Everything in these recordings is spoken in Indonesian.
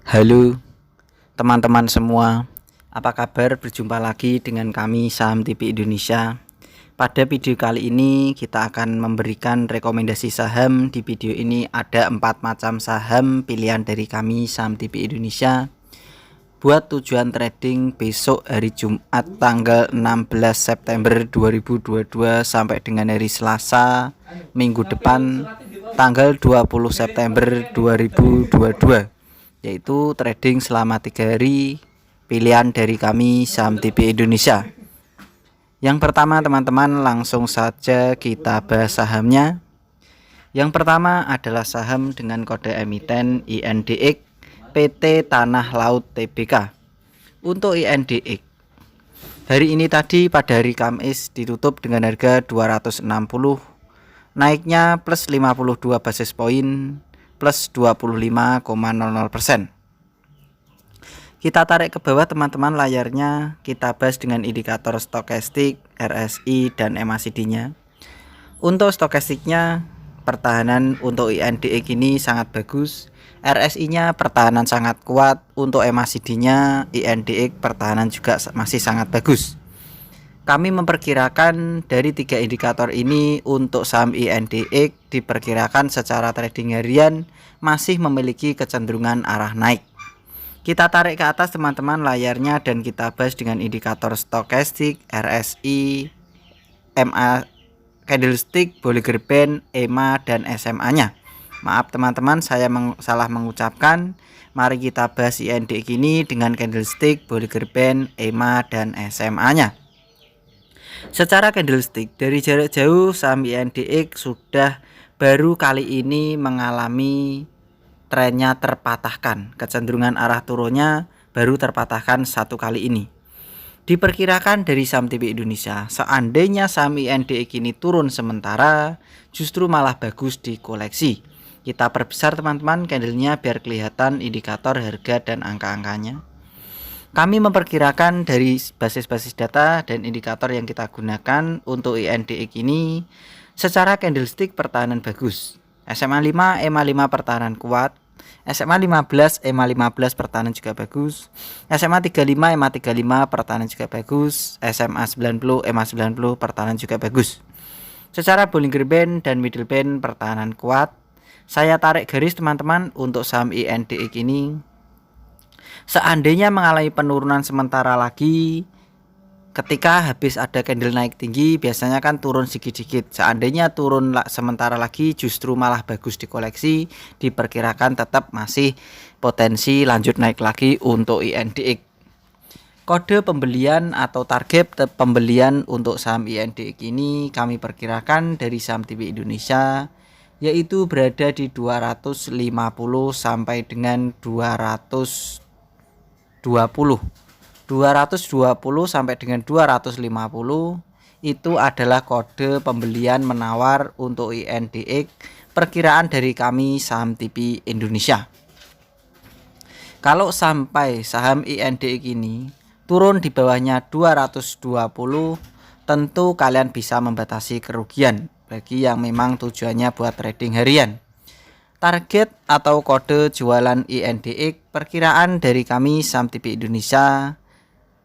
Halo teman-teman semua, apa kabar? Berjumpa lagi dengan kami Saham TV Indonesia. Pada video kali ini kita akan memberikan rekomendasi saham. Di video ini ada 4 macam saham pilihan dari kami Saham TV Indonesia buat tujuan trading besok hari Jumat tanggal 16 September 2022 sampai dengan hari Selasa minggu depan tanggal 20 September 2022, yaitu trading selama 3 hari pilihan dari kami Saham TV Indonesia. Yang pertama teman-teman, langsung saja kita bahas sahamnya. Yang pertama adalah saham dengan kode emiten INDX PT Tanah Laut Tbk. Untuk INDX hari ini tadi pada hari Kamis ditutup dengan harga 260, naiknya plus 52 basis poin plus 25,00%. Kita tarik ke bawah teman-teman layarnya, kita bahas dengan indikator stokastik, RSI dan MACD-nya. Untuk stokastiknya, pertahanan untuk INDX ini sangat bagus. RSI-nya pertahanan sangat kuat. Untuk MACD-nya INDX pertahanan juga masih sangat bagus. Kami memperkirakan dari 3 indikator ini untuk saham INDX diperkirakan secara trading harian masih memiliki kecenderungan arah naik. Kita tarik ke atas teman-teman layarnya dan kita bahas dengan indikator stokastik, RSI, MA, candlestick, Bollinger Band, EMA dan SMA-nya. Maaf teman-teman, saya salah mengucapkan. Mari kita bahas INDX ini dengan candlestick, Bollinger Band, EMA dan SMA-nya. Secara candlestick dari jarak jauh saham INDX sudah baru kali ini mengalami trennya terpatahkan. Kecenderungan arah turunnya baru terpatahkan satu kali ini. Diperkirakan dari Saham TV Indonesia, seandainya saham INDX ini turun sementara, justru malah bagus di koleksi. Kita perbesar teman-teman candlenya biar kelihatan indikator harga dan angka-angkanya. Kami memperkirakan dari basis-basis data dan indikator yang kita gunakan untuk INDX ini secara candlestick pertahanan bagus. SMA 5, EMA 5 pertahanan kuat. SMA 15, EMA 15 pertahanan juga bagus. SMA 35, EMA 35 pertahanan juga bagus. SMA 90, EMA 90 pertahanan juga bagus. Secara Bollinger Band dan Middle Band pertahanan kuat. Saya tarik garis teman-teman untuk saham INDX ini. Seandainya mengalami penurunan sementara lagi, ketika habis ada candle naik tinggi biasanya kan turun sedikit-sedikit. Seandainya turun sementara lagi justru malah bagus di koleksi. Diperkirakan tetap masih potensi lanjut naik lagi untuk INDX. Kode pembelian atau target pembelian untuk saham INDX ini kami perkirakan dari Saham TV Indonesia yaitu berada di 250 sampai dengan 220 sampai dengan 250 itu adalah kode pembelian menawar untuk INDX perkiraan dari kami Saham TV Indonesia. Kalau sampai saham INDX ini turun di bawahnya 220, tentu kalian bisa membatasi kerugian bagi yang memang tujuannya buat trading harian. Target atau kode jualan INDX perkiraan dari kami Saham TV Indonesia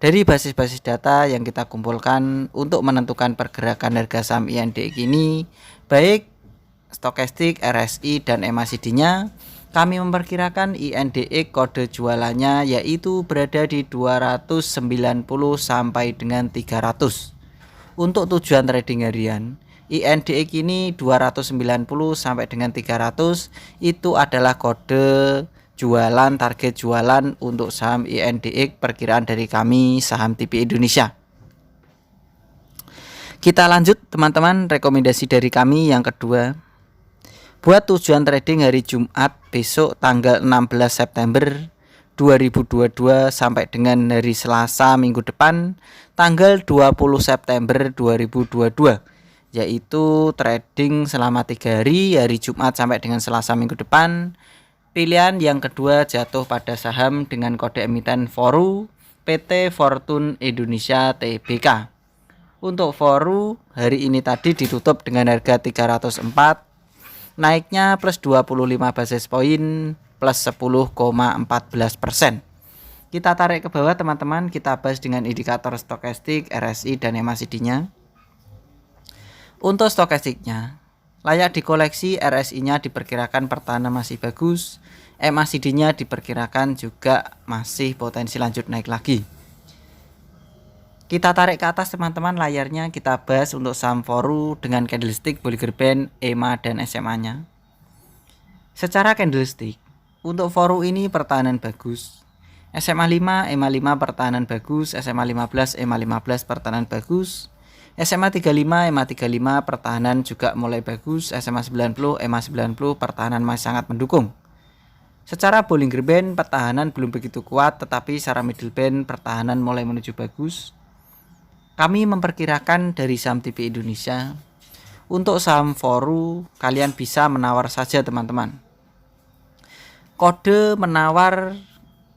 dari basis-basis data yang kita kumpulkan untuk menentukan pergerakan harga saham INDX ini, baik stokastik, RSI dan MACD-nya, kami memperkirakan INDX kode jualannya yaitu berada di 290 sampai dengan 300. Untuk tujuan trading harian, INDX ini 290 sampai dengan 300 itu adalah kode jualan, target jualan untuk saham INDX perkiraan dari kami Saham TV Indonesia. Kita lanjut teman-teman, rekomendasi dari kami yang kedua. Buat tujuan trading hari Jumat besok tanggal 16 September 2022 sampai dengan hari Selasa minggu depan tanggal 20 September 2022, yaitu trading selama 3 hari, hari Jumat sampai dengan Selasa minggu depan. Pilihan yang kedua jatuh pada saham dengan kode emiten Foru PT Fortune Indonesia Tbk. Untuk Foru hari ini tadi ditutup dengan harga 304, naiknya plus 25 basis poin plus 10,14%. Kita tarik ke bawah teman-teman, kita bahas dengan indikator stokastik, RSI dan MACD-nya. Untuk stokastiknya, layak dikoleksi. RSI-nya diperkirakan pertahanan masih bagus, MACD-nya diperkirakan juga masih potensi lanjut naik lagi. Kita tarik ke atas teman-teman layarnya, kita bahas untuk saham Foru dengan candlestick, Bollinger Band, EMA dan SMA-nya. Secara candlestick, untuk Foru ini pertahanan bagus. SMA 5, EMA 5 pertahanan bagus, SMA 15, EMA 15 pertahanan bagus. SMA 35, EMA 35 pertahanan juga mulai bagus, SMA 90, EMA 90 pertahanan masih sangat mendukung. Secara Bollinger Band pertahanan belum begitu kuat, tetapi secara middle band pertahanan mulai menuju bagus. Kami memperkirakan dari saham TPI Indonesia, untuk saham Foru kalian bisa menawar saja teman-teman. Kode menawar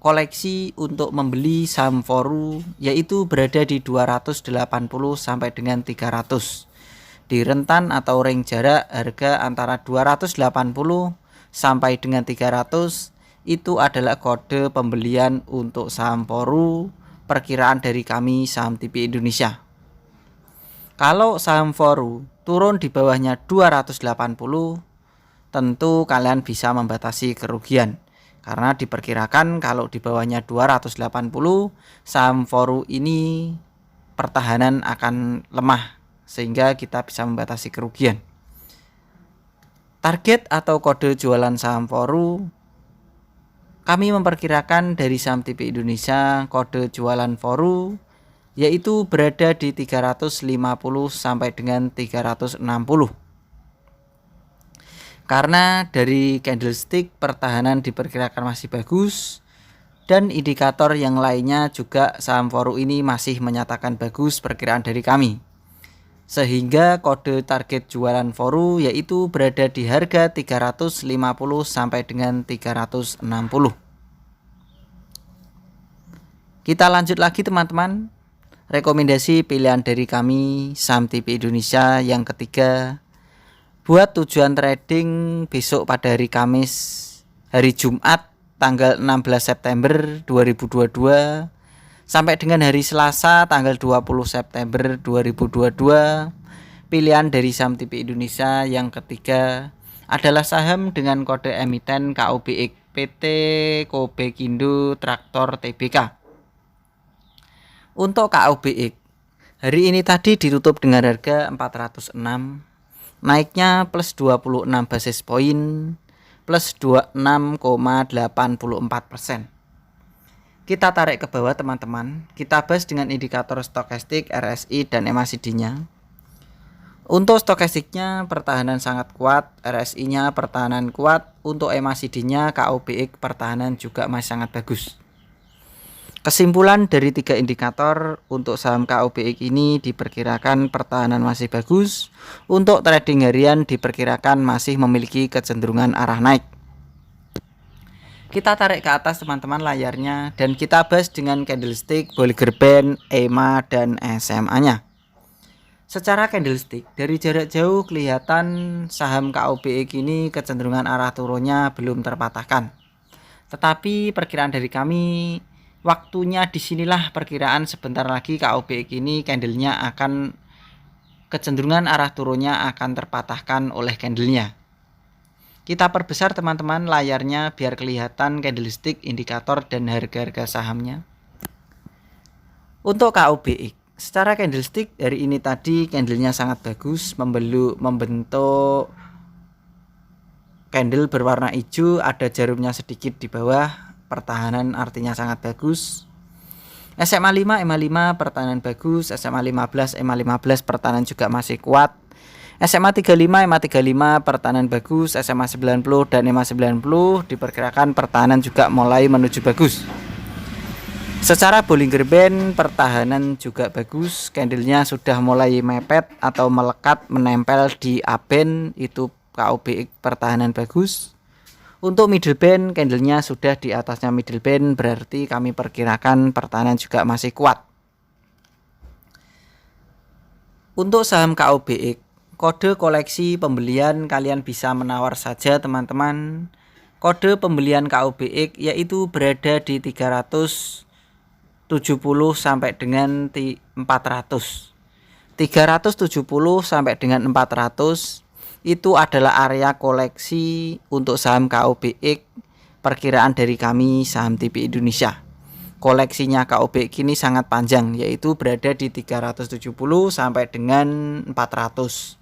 koleksi untuk membeli saham Foru yaitu berada di 280 sampai dengan 300. Di rentan atau range jarak harga antara 280 sampai dengan 300 itu adalah kode pembelian untuk saham Foru perkiraan dari kami saham TPI Indonesia. Kalau saham Foru turun di bawahnya 280, tentu kalian bisa membatasi kerugian. Karena diperkirakan kalau di bawahnya 280 saham Foru ini pertahanan akan lemah sehingga kita bisa membatasi kerugian. Target atau kode jualan saham Foru kami memperkirakan dari saham TPI Indonesia kode jualan Foru yaitu berada di 350 sampai dengan 360. Karena dari candlestick pertahanan diperkirakan masih bagus dan indikator yang lainnya juga saham Foru ini masih menyatakan bagus perkiraan dari kami. Sehingga kode target jualan Foru yaitu berada di harga 350 sampai dengan 360. Kita lanjut lagi teman-teman. Rekomendasi pilihan dari kami saham TPI Indonesia yang ketiga. Buat tujuan trading besok pada hari Kamis, hari Jumat tanggal 16 September 2022 sampai dengan hari Selasa tanggal 20 September 2022. Pilihan dari saham TPI Indonesia yang ketiga adalah saham dengan kode emiten KOBX PT Kobekindo Traktor Tbk. Untuk KOBX, hari ini tadi ditutup dengan harga 406, naiknya plus 26 basis poin, plus 26,84%. Kita tarik ke bawah teman-teman, kita bahas dengan indikator stokastik, RSI dan MACD-nya. Untuk stokastiknya pertahanan sangat kuat, RSI-nya pertahanan kuat, untuk MACD-nya KOBX pertahanan juga masih sangat bagus. Kesimpulan dari tiga indikator untuk saham KOBX ini diperkirakan pertahanan masih bagus. Untuk trading harian diperkirakan masih memiliki kecenderungan arah naik. Kita tarik ke atas teman-teman layarnya dan kita bahas dengan candlestick, Bollinger Band, EMA dan SMA-nya. Secara candlestick dari jarak jauh kelihatan saham KOBX ini kecenderungan arah turunnya belum terpatahkan. Tetapi perkiraan dari kami waktunya disinilah perkiraan sebentar lagi KOBX ini candlenya akan kecenderungan arah turunnya akan terpatahkan oleh candlenya. Kita perbesar teman-teman layarnya biar kelihatan candlestick, indikator dan harga-harga sahamnya. Untuk KOBX secara candlestick hari ini tadi candlenya sangat bagus, membentuk candle berwarna hijau, ada jarumnya sedikit di bawah. Pertahanan artinya sangat bagus. SMA 5, EMA 5 pertahanan bagus. SMA 15, EMA 15 pertahanan juga masih kuat. SMA 35, EMA 35 pertahanan bagus. SMA 90 dan EMA 90 diperkirakan pertahanan juga mulai menuju bagus. Secara Bollinger Band pertahanan juga bagus. Candlenya sudah mulai mepet atau melekat menempel di upband, itu KOBX pertahanan bagus. Untuk middle band candlenya sudah di atasnya middle band, berarti kami perkirakan pertahanan juga masih kuat. Untuk saham KOBX, kode koleksi pembelian kalian bisa menawar saja teman-teman. kode pembelian KUBX yaitu berada di 370 sampai dengan 400. 370 sampai dengan 400 itu adalah area koleksi untuk saham KUBX perkiraan dari kami Saham TV Indonesia. Koleksinya KUBX ini sangat panjang, yaitu berada di 370 sampai dengan 400.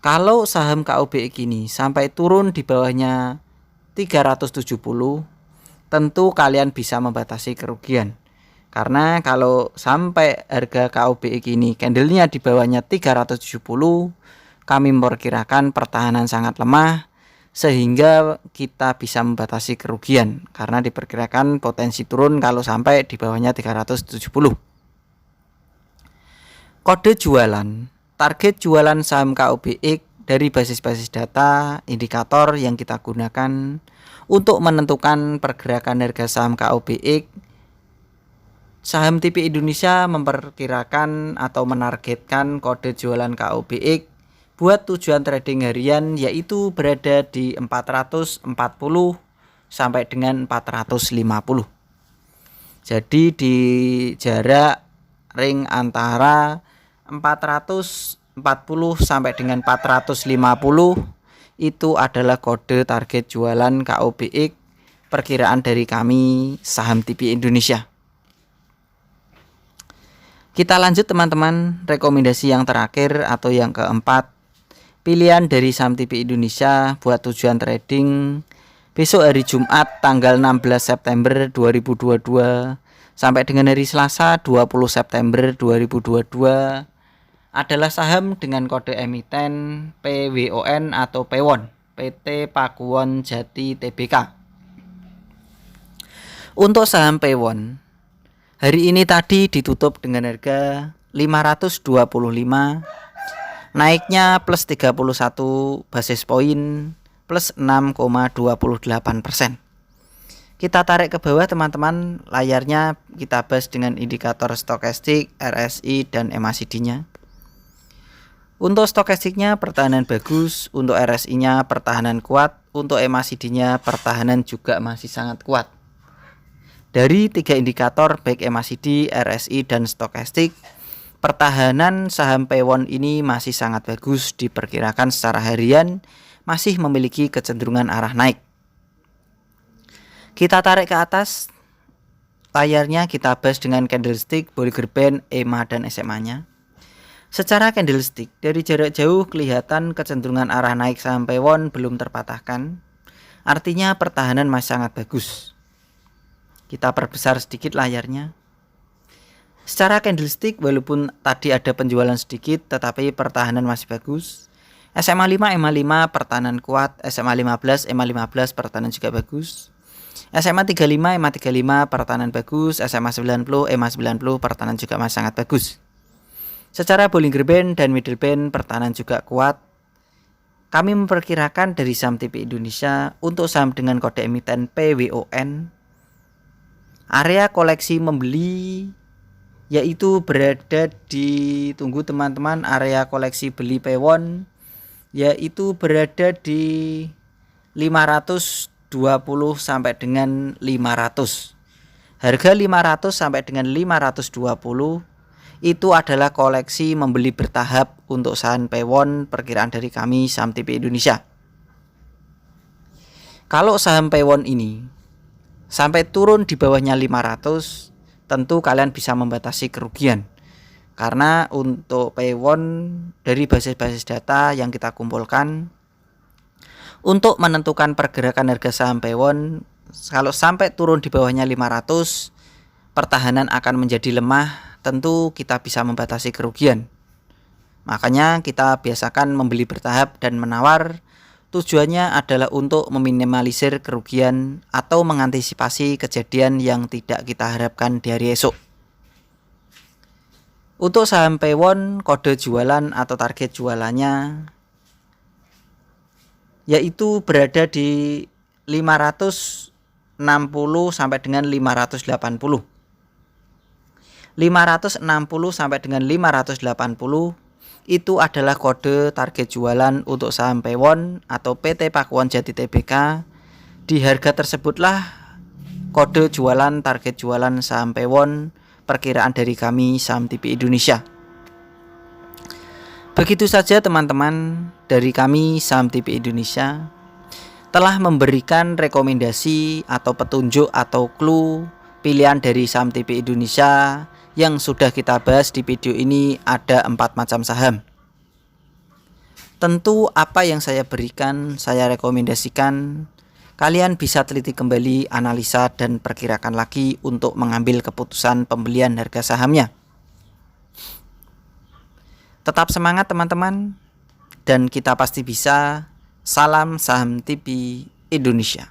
Kalau saham KUBX ini sampai turun di bawahnya 370, tentu kalian bisa membatasi kerugian. Karena kalau sampai harga KUBX ini candlenya di bawahnya 370, kami memperkirakan pertahanan sangat lemah sehingga kita bisa membatasi kerugian karena diperkirakan potensi turun kalau sampai di bawahnya 370. Kode jualan, target jualan saham KUBX dari basis-basis data indikator yang kita gunakan untuk menentukan pergerakan harga saham KUBX. Saham TV Indonesia memperkirakan atau menargetkan kode jualan KUBX buat tujuan trading harian yaitu berada di 440 sampai dengan 450. Jadi di jarak ring antara 440 sampai dengan 450 itu adalah kode target jualan KUBX perkiraan dari kami Saham TV Indonesia. Kita lanjut teman-teman, rekomendasi yang terakhir atau yang keempat, pilihan dari Saham TV Indonesia buat tujuan trading besok hari Jumat tanggal 16 September 2022 sampai dengan hari Selasa 20 September 2022 adalah saham dengan kode emiten PWON atau PWON, PT Pakuwon Jati Tbk. Untuk saham PWON, hari ini tadi ditutup dengan harga 525, naiknya plus 31 basis poin plus 6,28%. Kita tarik ke bawah teman-teman, layarnya kita bahas dengan indikator stokastik, RSI dan MACD-nya. Untuk stokastiknya pertahanan bagus, untuk RSI-nya pertahanan kuat, untuk MACD-nya pertahanan juga masih sangat kuat. Dari tiga indikator baik MACD, RSI, dan stokastik, pertahanan saham PWON ini masih sangat bagus, diperkirakan secara harian masih memiliki kecenderungan arah naik. Kita tarik ke atas, layarnya kita bahas dengan candlestick, Bollinger Band, EMA, dan SMA-nya. Secara candlestick, dari jarak jauh kelihatan kecenderungan arah naik saham PWON belum terpatahkan, artinya pertahanan masih sangat bagus. Kita perbesar sedikit layarnya. Secara candlestick walaupun tadi ada penjualan sedikit tetapi pertahanan masih bagus. SMA 5, EMA 5 pertahanan kuat, SMA 15, EMA 15 pertahanan juga bagus. SMA 35, EMA 35 pertahanan bagus, SMA 90, EMA 90 pertahanan juga masih sangat bagus. Secara Bollinger Band dan Middle Band pertahanan juga kuat. Kami memperkirakan dari Saham TV Indonesia untuk saham dengan kode emiten PWON, area koleksi membeli yaitu berada di, tunggu teman-teman, area koleksi beli PWON yaitu berada di 520 sampai dengan 500. Harga 500 sampai dengan 520 itu adalah koleksi membeli bertahap untuk saham PWON perkiraan dari kami Saham TV Indonesia. Kalau saham PWON ini sampai turun di bawahnya 500, tentu kalian bisa membatasi kerugian. Karena untuk PWON dari basis-basis data yang kita kumpulkan, untuk menentukan pergerakan harga saham PWON, kalau sampai turun di bawahnya 500, pertahanan akan menjadi lemah, tentu kita bisa membatasi kerugian. Makanya kita biasakan membeli bertahap dan menawar. Tujuannya adalah untuk meminimalisir kerugian atau mengantisipasi kejadian yang tidak kita harapkan di hari esok. Untuk saham PWON, kode jualan atau target jualannya yaitu berada di 560 sampai dengan 580. 560 sampai dengan 580 itu adalah kode target jualan untuk saham PWON atau PT Pakuwon Jati Tbk Di harga tersebutlah kode jualan, target jualan saham Pewon perkiraan dari kami Saham TV Indonesia. Begitu saja teman-teman dari kami Saham TV Indonesia telah memberikan rekomendasi atau petunjuk atau clue pilihan dari Saham TV Indonesia yang sudah kita bahas di video ini. Ada 4 macam saham. Tentu apa yang saya berikan, saya rekomendasikan, kalian bisa teliti kembali, analisa dan perkirakan lagi untuk mengambil keputusan pembelian harga sahamnya. Tetap semangat teman-teman, dan kita pasti bisa. Salam Saham TV Indonesia.